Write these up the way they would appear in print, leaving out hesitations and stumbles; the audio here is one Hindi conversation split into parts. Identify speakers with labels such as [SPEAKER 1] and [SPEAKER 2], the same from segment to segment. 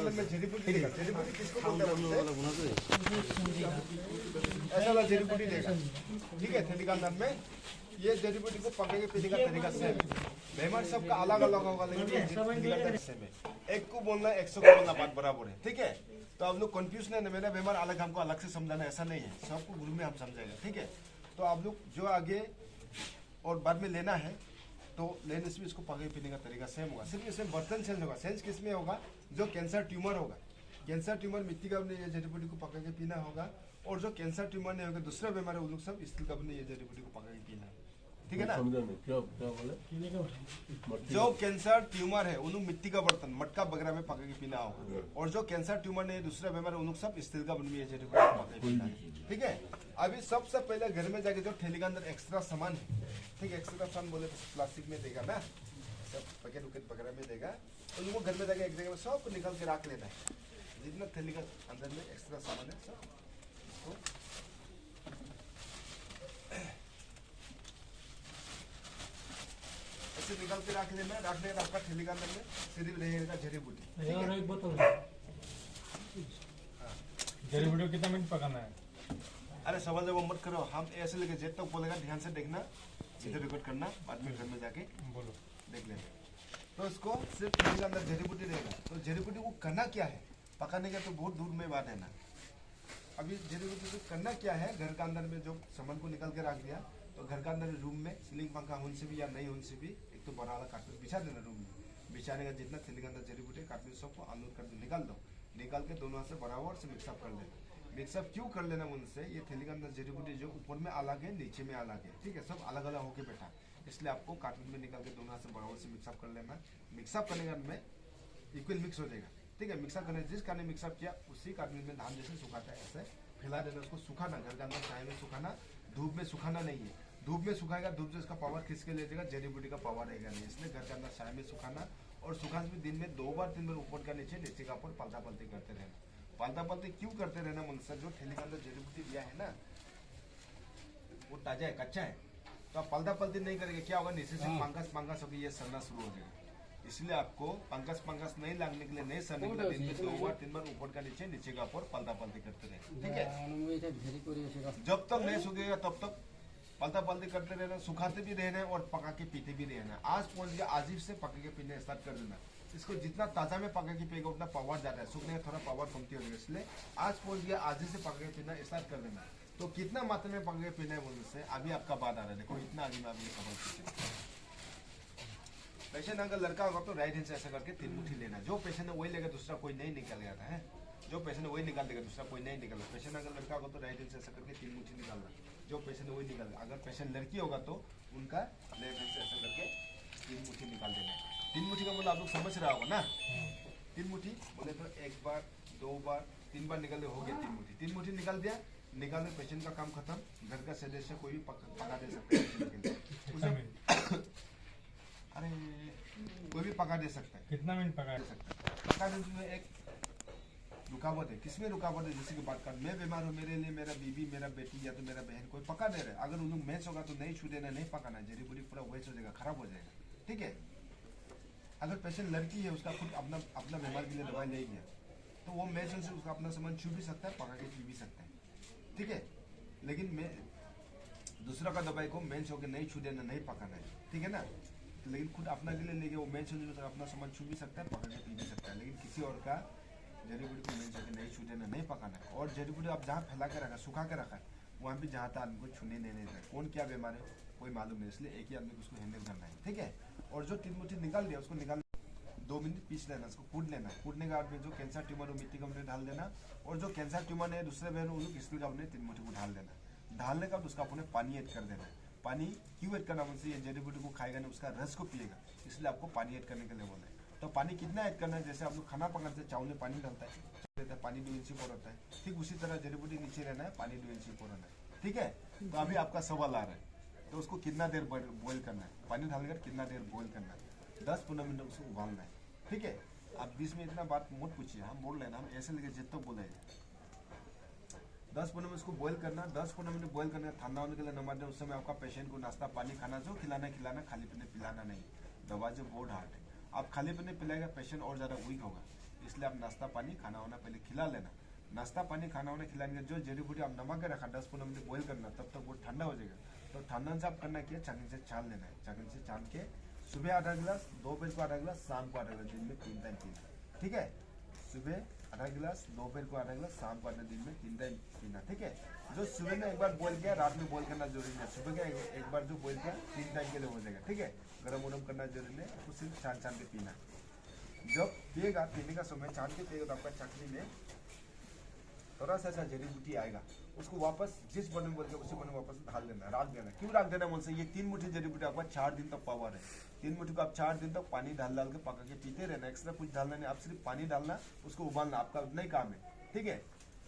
[SPEAKER 1] अंदर में जड़ी बूटी देगा। जड़ी बूटी किसको बोलते हैं? ऐसा वाला जड़ी बूटी देगा, ठीक है। थैली के अंदर में ये जड़ी बूटी को पका के पीने का तरीका सेम है। मेहमान सबका अलग अलग होगा, लेकिन एक को बोलना 100 को बोलना बात बराबर है, ठीक है। तो आप लोग कंफ्यूज नहीं है, मेरा मेहमान अलग हमको अलग से समझाना ऐसा नहीं है, सबको ग्रुप में हम समझाएंगे, ठीक है। तो आप लोग जो आगे और बाद में लेना है तो लेने से भी इसको पका के पीने का तरीका सेम होगा, सिर्फ इसमें बर्तन चेंज होगा। चेंज किस में होगा? जो कैंसर ट्यूमर होगा, कैंसर ट्यूमर मिट्टी का बने ये जड़ी बूटी को पका के पीना होगा, और जो कैंसर ट्यूमर नहीं होगा दूसरा बीमार है वो लोग सब स्टील का बने ये जड़ी बूटी को पका के पीना है, ठीक है ना।
[SPEAKER 2] क्या बोले?
[SPEAKER 1] जो कैंसर ट्यूमर है उन लोग मिट्टी का बर्तन मटका वगैरह में पका के पीना होगा, और जो कैंसर ट्यूमर नहीं दूसरा बीमार है उन लोग सब स्टील का बन में ये जड़ी बूटी पका के पीना है, ठीक है। अभी सबसे पहले घर में जाके जो थैली के अंदर एक्स्ट्रा सामान है, ठीक है, एक्स्ट्रा सामान बोले तो प्लास्टिक में देगा ना, सब पैकेट उकेट वगैरह में देगा, उनको घर में जाके एक जगह में सब निकाल के रख लेना है। जितना थैली के अंदर में एक्स्ट्रा सामान है सब इसको ऐसे निकाल के रख लेना। रखने का आपका थैली के अंदर में सिर्फ रहेगा जड़ी बूटी।
[SPEAKER 3] जड़ी बूटी कितना मिनट पकाना है?
[SPEAKER 1] अरे सवाल जब मत करो, हम ऐसे लेके जेब तक बोलेगा, ध्यान से देखना, इधर रिकॉर्ड करना, बाद में घर में जाके
[SPEAKER 3] बोलो
[SPEAKER 1] देख लेना। तो इसको सिर्फ थैली के अंदर जड़ी बूटी रहेगा। तो जड़ी बूटी को करना क्या है? पकाने का तो बहुत दूर में बात है ना। अभी जड़ी बूटी को करना क्या है? घर के अंदर में जो सामान को निकाल के रख दिया, तो घर के अंदर रूम में सीलिंग पंखा होने से भी या नहीं होने से भी एक तो बड़ा वाला कार्पेट बिछा देना रूम में। बिछाने का जितना थैली के अंदर जड़ी बूटी कार्पेट सबको अनलोड कर दो, निकाल दो। निकाल के दोनों हाथ से बराबर से मिक्सअप कर लेना। मिक्सअप क्यों कर लेना मुझसे? ये थैली के अंदर जड़ी बूटी जो ऊपर में अलग है नीचे में अलग है, ठीक है, सब अलग अलग होके बैठा, इसलिए आपको कार्टून में निकाल के दोनों हाथ से बराबर से मिक्सअप कर लेना। मिक्सअप करने के बाद में इक्वल मिक्स हो जाएगा, ठीक है। मिक्सअप करने जिस कारण मिक्सअप किया उसी कार्टून में धान जैसे सुखाता है ऐसे फैला देना, उसको सुखाना, घर के अंदर छाया में सुखाना, धूप में सुखाना नहीं है। धूप में सुखाएगा, धूप से इसका पावर खींच के ले जाएगा, जड़ी बूटी का पावर रहेगा नहीं, इसलिए घर के अंदर छाया में सुखाना। और सुखाने में दिन में 2 बार 3 बार ऊपर का नीचे, नीचे का ऊपर पलटा पलटी करते रहना। पलटा पलटी क्यों करते रहना मुझसे? जो थैली के अंदर जड़ी बूटी दिया है ना वो ताजा है, कच्चा है, तो आप पलटा पलटी नहीं करेंगे, क्या होगा? नीचे से पंकस पंकस होकर ये सड़ना शुरू हो जाएगा। इसलिए आपको पंकस पंकस नहीं लगने के लिए, नहीं सड़ने के लिए दिन में 2 बार 3 बार ऊपर का नीचे, नीचे का ऊपर पलटा पलटी करते रहे, ठीक है। जब तक नहीं सूखेगा तब तक पलटा पलटी करते रहना, सुखाते भी रहना और पका के पीते भी रहना। आज पहुंच गया, आज ही से पका के पीने स्टार्ट कर देना। इसको जितना ताजा में पका के पिएगा उतना पावर ज्यादा है, सूखने का थोड़ा पावर कमती होगी, इसलिए आज पहुंच गया, आज ही से पका के पीना स्टार्ट कर देना। तो कितना मात्रा में पका के पीना है बोलने से अभी आपका बात आ रहा है, देखो इतना आगे में आपने खबर पेशेंट अगर लड़का होगा तो राइट हैंड से ऐसा करके 3 मुट्ठी लेना। जो पेशेंट है वही लेगा, दूसरा कोई नहीं निकाल जाता है। जो पेशेंट है वही निकाल देगा, दूसरा कोई नहीं निकाल। पेशेंट अगर लड़का होगा तो राइट हैंड से ऐसा करके 3 मुट्ठी निकालना, जो पेशेंट है वही निकाल। अगर पेशेंट लड़की होगा तो उनका लेफ्ट हैंड से ऐसा करके 3 मुट्ठी निकाल देना है। 3 मुट्ठी का मतलब आप लोग समझ रहा होगा ना। 3 मुट्ठी बोले तो 1 बार 2 बार 3 बार निकाल हो गया 3 मुट्ठी। 3 मुट्ठी निकाल दिया, निकालने पेशेंट का काम खत्म। घर का सदस्य कोई भी पका दे सकता है उसे, अरे कोई भी पका दे सकता है।
[SPEAKER 3] कितना मिनट पका
[SPEAKER 1] सकता है? पका देने में एक रुकावट है। किसमें रुकावट है? जैसे कि बात कर, मैं बीमार हूँ, मेरे लिए मेरा बीबी, मेरा बेटी या तो मेरा बहन कोई पका दे रहा है, अगर उन लोग मैच होगा तो नहीं छू देना, नहीं पकाना, जड़ी बूटी पूरा वेस्ट हो जाएगा, खराब हो जाएगा, ठीक है। अगर पेशेंट लड़की है, उसका खुद अपना बीमार के लिए दवाई ले गया तो वो मैच से उसका अपना सामान छू भी सकता है, पका के पी भी सकता है, ठीक है। लेकिन मैं दूसरा का दवाई को मेंस होकर नहीं छू देना, नहीं पकाना है, ठीक है ना। लेकिन खुद अपना के लिए ले गया वो मेंस होकर अपना सामान छू भी सकता है, पका के पी भी सकता है। लेकिन किसी और का जड़ी बूटी को मेंस होकर नहीं छू देना, नहीं पकाना है। और जड़ी बूटी आप जहाँ फैला के रखा, सुखा के रखा है, वहाँ भी जहाँ तक आदमी को छूने नहीं देना। कौन क्या बीमार है कोई मालूम नहीं, इसलिए एक ही आदमी को उसको हैंडल करना है, ठीक है। और जो 3 मुट्ठी निकाल दिया उसको निकाल 2 मिनट पीस लेना, उसको कूट लेना। कूटने के बाद में जो कैंसर ट्यूमर वो मिट्टी का बने डाल देना, और जो कैंसर ट्यूमर है दूसरे बहन वो स्टील का बने 3 मुट्ठी को डाल देना। डालने का उसका अपने पानी ऐड कर देना। पानी क्यों ऐड करना? मुझसे ये जड़ी बूटी को खाएगा नहीं, उसका रस को पिएगा, इसलिए आपको पानी ऐड करने के लिए बोला है। तो पानी कितना ऐड करना है? जैसे आप लोग खाना पकाते हैं, चावल में पानी डालता है, पानी 2 इंची पर रहता है, ठीक उसी तरह जड़ी बूटी नीचे रहना है, पानी 2 इंची पर रहना है, ठीक है। तो अभी आपका सवाल आ रहा है, तो उसको कितना देर बॉइल करना है? पानी डालकर कितना देर बॉइल करना है? 10-15 मिनट उसको उबालना है, ठीक है। आप बीच में इतना बात मत पूछिए, हम बोल रहे हैं ना, हम ऐसे लेके जितना बोले 10-15 मिनट उसको बॉइल करना। 10-15 मिनट बॉइल करना, ठंडा होने के लिए नमक दें। उस समय आपका पेशेंट को नाश्ता पानी खाना, जो खिलाना, खाली पेट पिलाना नहीं। दवा जो बहुत हार्ड है, आप खाली पेट पिलाएगा पेशेंट और ज़्यादा वीक होगा, इसलिए आप नाश्ता पानी खाना वाना पहले खिला लेना। नाश्ता पानी खाना वाना खिलाने के जो जड़ी बूटी आप नमक के रखा 10-15 मिनट बॉईल करना, तब तक वो ठंडा हो जाएगा। तो ठंडा से आप करना क्या, छाननी से छान लेना है। छाननी से छान के सुबह आधा गिलास, दोपहर को आधा गिलास, शाम को आधा गिलास, दिन में 3 टाइम पीना। ठीक है, सुबह आधा गिलास, दोपहर को आधा गिलास, शाम को आधा, दिन में 3 टाइम पीना। ठीक है, जो सुबह में एक बार बॉईल किया रात में बॉईल करना जरूरी है। सुबह का एक बार जो बॉईल किया 3 टाइम के लिए हो जाएगा। ठीक है, गरम वरम करना जरूरी है, उसको सिर्फ छान छान के पीना। जब पिएगा, पीने का समय छान के पिएगा तो आपका चटनी में थोड़ा सा ऐसा जड़ी बूटी आएगा, उसको वापस जिस बर्तन में बोल के उसी बर्तन में वापस ढाल देना, रख देना। क्यों रख देना बोल से, ये 3 मुट्ठी जड़ी बूटी आपका 4 दिन तक पावर है। 3 मुट्ठी को आप 4 दिन तक पानी डाल के पका के पीते रहना। एक्स्ट्रा कुछ डालना नहीं, आप सिर्फ पानी डालना, उसको उबालना, आपका उतना ही काम है। ठीक है,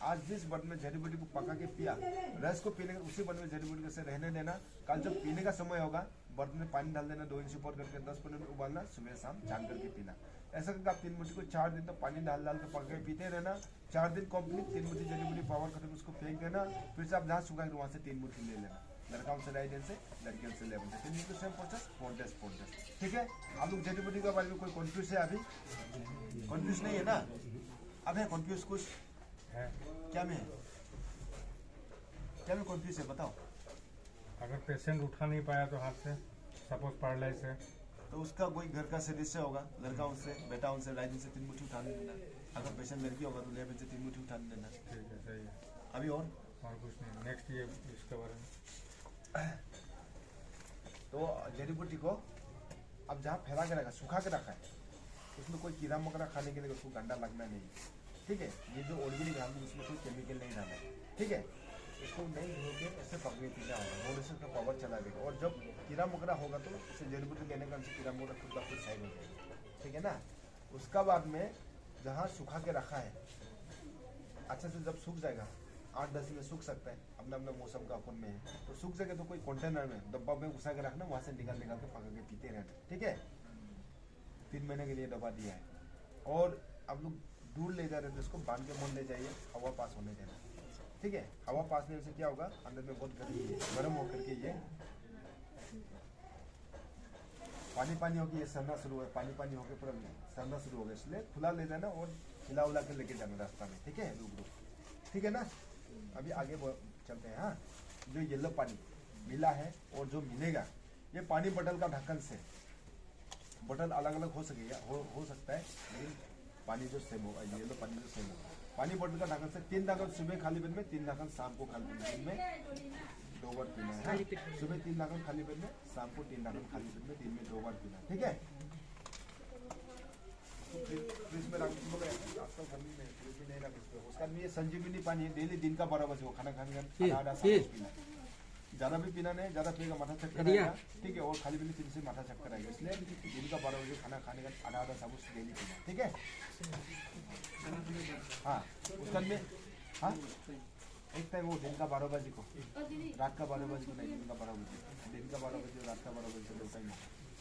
[SPEAKER 1] आज जिस बर्तन में जड़ी बूटी को पका के पिया, रस को पीने उसी बर्तन में जड़ी बूटी से रहने देना। कल जब पीने का समय होगा बर्तन में पानी डाल देना, 2 इंच ऊपर करके 10-15 मिनट उबालना, सुबह शाम छान करके पीना। ऐसा करके आप 3 मुट्ठी को 4 दिन तक पानी डाल के पका के पीते रहना। 4 दिन कंप्लीट 3 मुट्ठी जड़ी बूटी पावर खत्म, उसको फेंक देना। फिर से आप जहाँ सुखाएंगे वहाँ से 3 मुट्ठी ले लेना। लड़काओं से 2.5 दिन से, लड़कियों से 11 दिन, 3 दिन सेम प्रोसेस, 4 डेज। ठीक है, आप लोग जड़ी बूटी के बारे में कोई कंफ्यूज है? अभी कंफ्यूज नहीं है ना? अब है कंफ्यूज कुछ
[SPEAKER 3] है।
[SPEAKER 1] क्या में है? क्या में कंफ्यूज है बताओ?
[SPEAKER 3] अगर पेशेंट उठा नहीं पाया तो हाथ से, सपोज पैरालाइज है,
[SPEAKER 1] तो उसका कोई घर का सदस्य होगा, लड़का उनसे, बेटा उनसे 2.5 दिन से 3 मुट्ठी उठाने देना। अगर पेशेंट लड़की होगा तो 11 दिन से 3 मुट्ठी उठाने देना।
[SPEAKER 3] ठीक है, सही है।
[SPEAKER 1] अभी और
[SPEAKER 3] कुछ नहीं, नेक्स्ट ये इसके बारे में।
[SPEAKER 1] तो जड़ी बूटी को अब जहाँ फैला के रखा, सुखा के रखा है, उसमें कोई कीड़ा मकोड़ा खाने के लिए उसको गंदा लगना नहीं। ठीक है, ये जो ऑर्गेनिक घास है उसमें कोई केमिकल नहीं डाला है। ठीक है, इसको नहीं धो के ऐसे पकने पीना होगा, और इसका पावर चला देगा। और जब कीड़ा मकोड़ा होगा तो इसे जड़ी बूटी लेने का कीड़ा मकोड़ा खुद का खुद साइड हो जाएगा। ठीक है ना? उसका बाद में जहाँ सुखा के रखा है, अच्छे से जब सूख जाएगा, 8-10 दिन में सूख सकता है, अपना अपना मौसम का अपन में है, तो सूख जाएगा तो कोई कंटेनर में, डब्बा में घुसा के रखना, वहाँ से निकाल के पका के पीते रहना। ठीक है, 3 महीने के लिए दबा दिया है। और आप लोग दूर ले जा रहे थे, उसको बांध के मोड़ ले जाइए, हवा पास होने देना। ठीक है, हवा पास होने से क्या होगा, अंदर में बहुत गर्म होकर के ये पानी होकर ये सड़ना शुरू हो, पानी होकर पूरा सड़ना शुरू हो गया। इसलिए खुला ले जाना और हिला उला के लेके जाना रास्ता में। ठीक है, रुक। ठीक है ना? अभी आगे चलते हैं। हाँ, जो येलो पानी मिला है और जो मिलेगा, ये पानी बोतल का ढक्कन से, बोतल अलग अलग हो सकेगा, हो सकता है, लेकिन पानी जो सेम होगा, येलो पानी जो सेम होगा। पानी बोतल का ढक्कन से 3 ढक्कन सुबह खाली पेट में, 3 ढक्कन शाम को खाली पेट में, दिन में 2 बार पीना है। सुबह 3 ढक्कन खाली पेट में, शाम को 3 ढक्कन खाली पेट में, दिन में 2 बार पीना। ठीक है, फ्रिज में रख दो, आजकल गर्मी में फ्रिज में नहीं रख। उसका ये संजीवनी पानी है, डेली दिन का 12 बजे वो खाना खाने का आधा पीना। ज़्यादा भी पीना नहीं, ज़्यादा पिएगा माथा चक्कर आएगा। ठीक है, और खाली पीने से माथा चक्कर आएगा, इसलिए दिन का 12 बजे खाना खाने का आधा साबुत डेली पीना। ठीक है, हाँ, उसका में हाँ एक टाइम वो दिन का 12 बजे को, रात का 12 बजे को नहीं, दिन का 12 बजे, दिन का 12 बजे, रात का 12 बजे से 2 टाइम,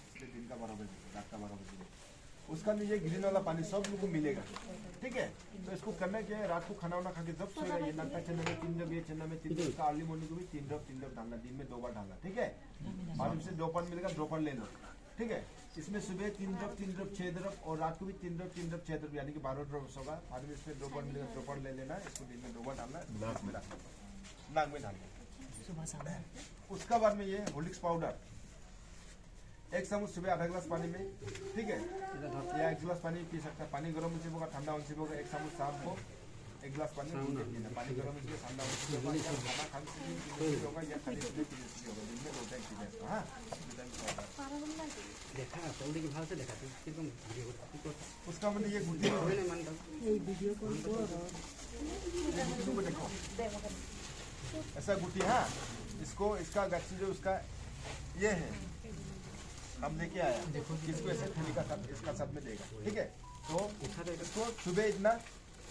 [SPEAKER 1] इसलिए दिन का 12 बजे, रात का 12 बजे। उसका में ये ग्रीन वाला पानी सब लोगों को मिलेगा। ठीक है, तो इसको करना क्या है, रात को खाना वाना खा के जब सोएगा, ये नाश्ता चना में 3 ड्रॉप, ये चना में 3 ड्रॉप, अर्ली मॉर्निंग को भी 3 ड्रॉप डालना, दिन में 2 बार डालना। ठीक है, मालूम से ड्रॉपर मिलेगा, ड्रॉपर ले लो। ठीक है, इसमें सुबह 3 ड्रॉप 6 ड्रॉप, और रात को भी 3 ड्रॉप 6 ड्रॉप, यानी कि 12 ड्रॉप्स होगा। बाद में इसमें ड्रॉपर मिलेगा, ड्रॉपर ले लेना, इसको दिन में 2 बार डालना, नाक में रखना, नाक में डालना। उसका बाद में ये हॉर्लिक्स पाउडर 1 चम्मच सुबह, आधा गिलास पानी में। ठीक है, या 1 गिलास पानी पी सकता है। पानी गर्म होने से होगा, ठंडा होने से होगा। 1 चम्मच शाम को 1 गिलास पानी पीना। पानी गर्म होने से, ठंडा होने से होगा, या खाना खाने से भी होगा, या खाने से पीने से होगा। दिन में 2 टाइम पीना है। हाँ, उसका मतलब ये गुटी देखो, ऐसा गुटी। हाँ, इसको, इसका गच्ची जो उसका ये है, हम लेके आया, इसको ऐसे थैली का साथ, इसका साथ में देगा। ठीक है, तो इसको सुबह इतना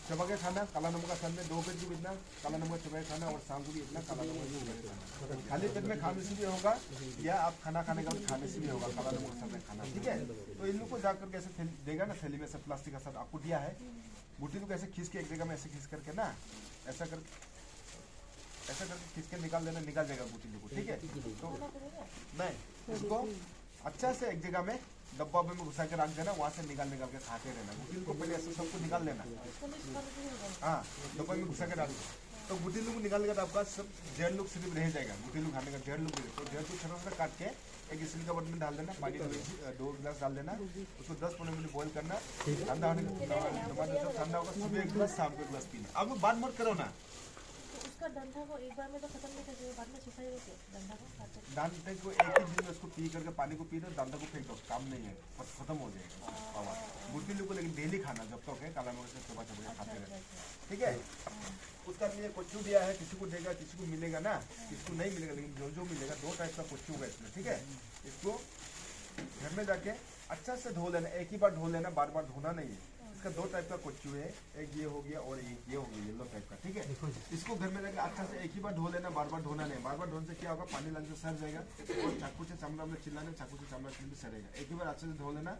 [SPEAKER 1] चबा के खाना, काला नमक का साथ में, 2 पेट को इतना काला नमक चबा के खाना, और शाम को भी इतना काला नमक चबा के खाना। खाली पेट में खाने से भी होगा, या आप खाना खाने का खाने से भी होगा, काला नमक के साथ में खाना। ठीक है, तो इन लोग को जाकर के ऐसे देगा ना, थैली में से प्लास्टिक का साथ आपको दिया है। बूटी को कैसे खींच के एक जगह में ऐसे खींच करके ना, ऐसा करके खींच के निकाल जाएगा बूटी को। ठीक है, तो नहीं, इसको अच्छा से एक जगह में डब्बा में घुसा के रख देना, वहां से निकाल निकाल के खाते रहना। गुटिल को पहले ऐसे सबको निकाल लेना। हाँ, डब्बा में घुसा के डाल दो तो गुटिल को निकाल कर आपका सब जड़ लोग सिर्फ रह जाएगा। गुटिल खाने का जड़ लोग, तो जड़ को छोटा छोटा काट के एक स्टील का बर्तन में डाल देना, पानी 2 गिलास डाल देना, उसको 10-15 मिनट बॉईल करना, ठंडा होने के बाद जब ठंडा होगा सुबह 1 गिलास, शाम को 1 गिलास पीना। अब बात मत करो ना,
[SPEAKER 2] उसका डंठा को एक बार में तो खत्म नहीं कर सकते, बाद में सुखाएगा क्या डंठा को?
[SPEAKER 1] दांते को एक ही दिन में उसको पी करके पानी को पी दो, दांता को फेंक दो, काम नहीं है, खत्म हो जाएगा पावर। गुटिल को लेकिन डेली खाना जब तक है, काला नमक से चबा चबा के खाते रहते, ठीक है। उसका लिए कोच्चू दिया है, किसी को देगा किसी को मिलेगा ना, किसी को नहीं मिलेगा, लेकिन जो जो मिलेगा 2 टाइप का कोच्चू होगा इसमें, ठीक है। इसको घर में जाके अच्छा से धो लेना, एक ही बार धो लेना, बार बार धोना नहीं है। इसका 2 टाइप का कोच्चू है, एक ये हो गया और एक ये हो गया येलो टाइप का, ठीक है। इसको घर में जाके अच्छा से एक ही बार धो लेना, बार बार धोना नहीं। बार बार धोने से क्या होगा, पानी लगने से सड़ जाएगा और चाकू से चमड़ा में चिल्लाने, चाकू से चमड़ा भी सड़ेगा। एक ही बार अच्छे से धो लेना।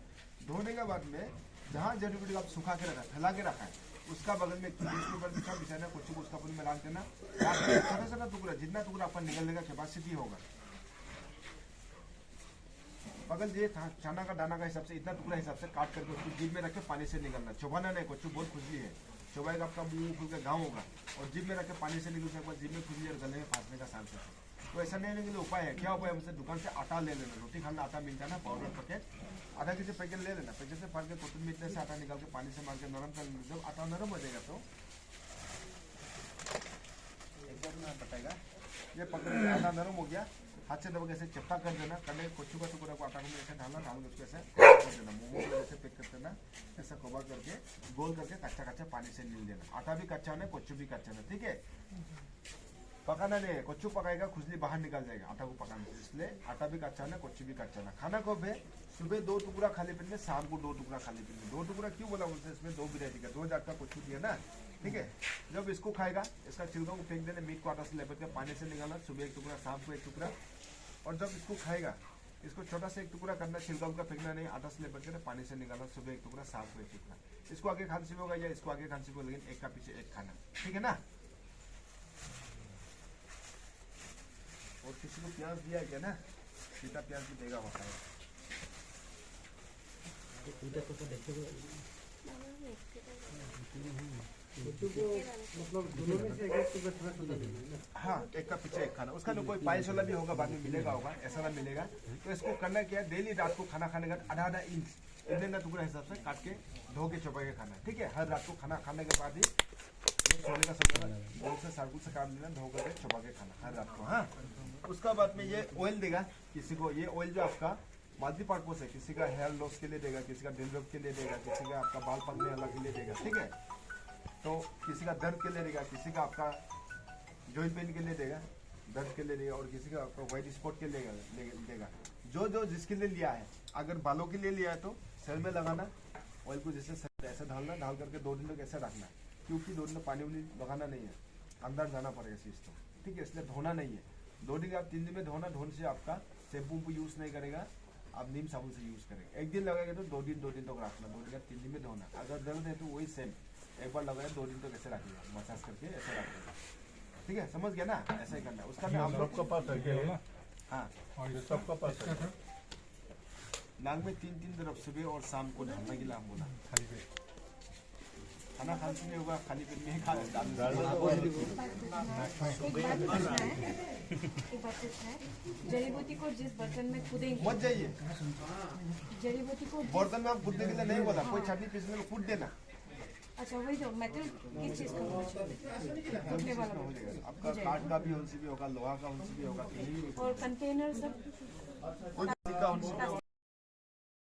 [SPEAKER 1] धोने के बाद में जहाँ जड़ी बूटी आप सुखा के रखा है, फैला के रखा है, उसका बगल में बिछाना, कुछ को उसका में डाल देना, छोटा छोटा टुकड़ा, जितना टुकड़ा आपका निकलने का कैपेसिटी होगा, बगल ये चना का दाना का हिसाब से इतना टुकड़ा हिसाब से काट करके उसको जीभ में रख के पानी से निकलना, चुबाना नहीं। कुछ बहुत खुजली है, चुबाएगा आपका मुंह खुल के गाँव होगा, और जीभ में रख के पानी से निकल सकता है, जीभ में खुजली और गले में फांसने का चांस है। तो ऐसा नहीं लेने के लिए उपाय है, क्या उपाय है, हमसे दुकान से आटा ले लेना, रोटी खाना आटा मिलता है ना, पाउडर पैकेट, आधा केजी पैकेट ले लेना, पैकेट से फाड़ के कोटन में इतने से आटा निकाल के पानी से मार के नरम कर, जब आटा नरम हो जाएगा तो एकदम ना बताएगा, ये पकड़ के आटा नरम हो गया, हाथ से दबा के ऐसे चपटा कर देना, करने कोच्चू का टुकड़ा को आटा में ऐसे डालना, डाल के उसको ऐसे कर देना, मोमो को ऐसे पैक कर देना, ऐसा कवर करके गोल करके कच्चा कच्चा पानी से मिल देना। आटा भी कच्चा नहीं, कोच्चू भी कच्चा नहीं, ठीक है। पकाना नहीं है, कोच्चू पकाएगा खुजली बाहर निकल जाएगा आटा को पकाने से, इसलिए आटा भी कच्चा ना, कोच्चू भी कच्चा ना। खाना कब है, सुबह 2 टुकड़ा खाली पेट में, शाम को 2 टुकड़ा खाली पेट में। 2 टुकड़ा क्यों बोला बोलते हैं, इसमें 2 वैरायटी का 2 जात का कोच्चू दिया ना, ठीक है। जब इसको खाएगा, इसका छिलका को फेंक देना, मीट को आटा से लपेट के पानी से निकालना, सुबह 1 टुकड़ा, शाम को 1 टुकड़ा। और जब इसको खाएगा, इसको छोटा सा 1 टुकड़ा करना, छिलका उनका फेंकना नहीं, आटा से लपेट के पानी से निकालना, सुबह 1 टुकड़ा, शाम को 1 टुकड़ा। इसको आगे खांसी होगा या इसको आगे खांसी होगा, लेकिन एक का पीछे एक खाना, ठीक है ना। और किसी को प्याज दिया है क्या ना, सीता प्याज भी देगा होता है। हाँ, एक का पीछे एक खाना, उसका ना कोई पाइस वाला भी होगा, बाद में मिलेगा होगा, ऐसा ना मिलेगा। तो इसको करना क्या है, डेली रात को खाना खाने का आधा इंच इतने का टुकड़ा हिसाब से काट के धो के चौपा के खाना, ठीक है। हर रात को खाना खाने के बाद ही सोने का समय गोल से सार्कुल से काट लेना, धो करके चौपा के खाना हर रात को। हाँ, उसका बाद में ये ऑयल देगा किसी को, ये ऑयल जो आपका मल्टी पर्पस है, किसी का हेयर लॉस के लिए देगा, किसी का डेंड्रफ के लिए देगा, किसी का आपका बाल पकने वाला के लिए देगा, ठीक है। तो किसी का दर्द के लिए देगा, किसी का आपका जॉइंट पेन के लिए देगा, दर्द के लिए देगा, और किसी का आपका व्हाइट स्पॉट के लिए देगा। जो जो जिसके लिए लिया है, अगर बालों के लिए लिया है तो सर में लगाना, ऑयल को जैसे ऐसे डालना, डाल करके 2 दिन तक ऐसे रखना, क्योंकि 2 दिन में पानी वानी लगाना नहीं है, अंदर जाना पड़ेगा चीज तो, ठीक है। इसलिए धोना नहीं है, 2 दिन आप 3 दिन में धोना। धोने से आपका शैम्पू यूज नहीं करेगा, आप नीम साबुन से यूज करेंगे। 1 दिन लगेगा तो 2 दिन तक रखना, 2 दिन या 3 दिन में धोना। अगर दर्द है तो वही सेम, एक बार लगाया 2 दिन तक ऐसे रखिएगा, मसाज करके ऐसे रखिएगा, ठीक है। समझ गया ना, ऐसा ही करना है। उसका नाम
[SPEAKER 3] सबका पास है,
[SPEAKER 1] हाँ,
[SPEAKER 3] और सबका पास है।
[SPEAKER 1] नाक में 3 तरफ सुबह और शाम को ढालने के लिए हम बोला।
[SPEAKER 3] खाली पेट
[SPEAKER 1] खाना खाने से नहीं होगा, खाली पेट में ही खा
[SPEAKER 2] एक बात पूछना है, जड़ी बूटी को जिस बर्तन में कूदेंगे,
[SPEAKER 1] मत जाइए,
[SPEAKER 2] जड़ी बूटी को
[SPEAKER 1] बर्तन में आप कूदने के लिए नहीं बोला, कोई छाती पीसने में कूद देना।
[SPEAKER 2] अच्छा, वही जो मेटल किस चीज का कूदने वाला
[SPEAKER 1] हो जाएगा आपका, काठ का भी होंसी भी होगा, लोहा का होंसी भी होगा,
[SPEAKER 2] और कंटेनर सब
[SPEAKER 1] कोई का होंसी भी होगा।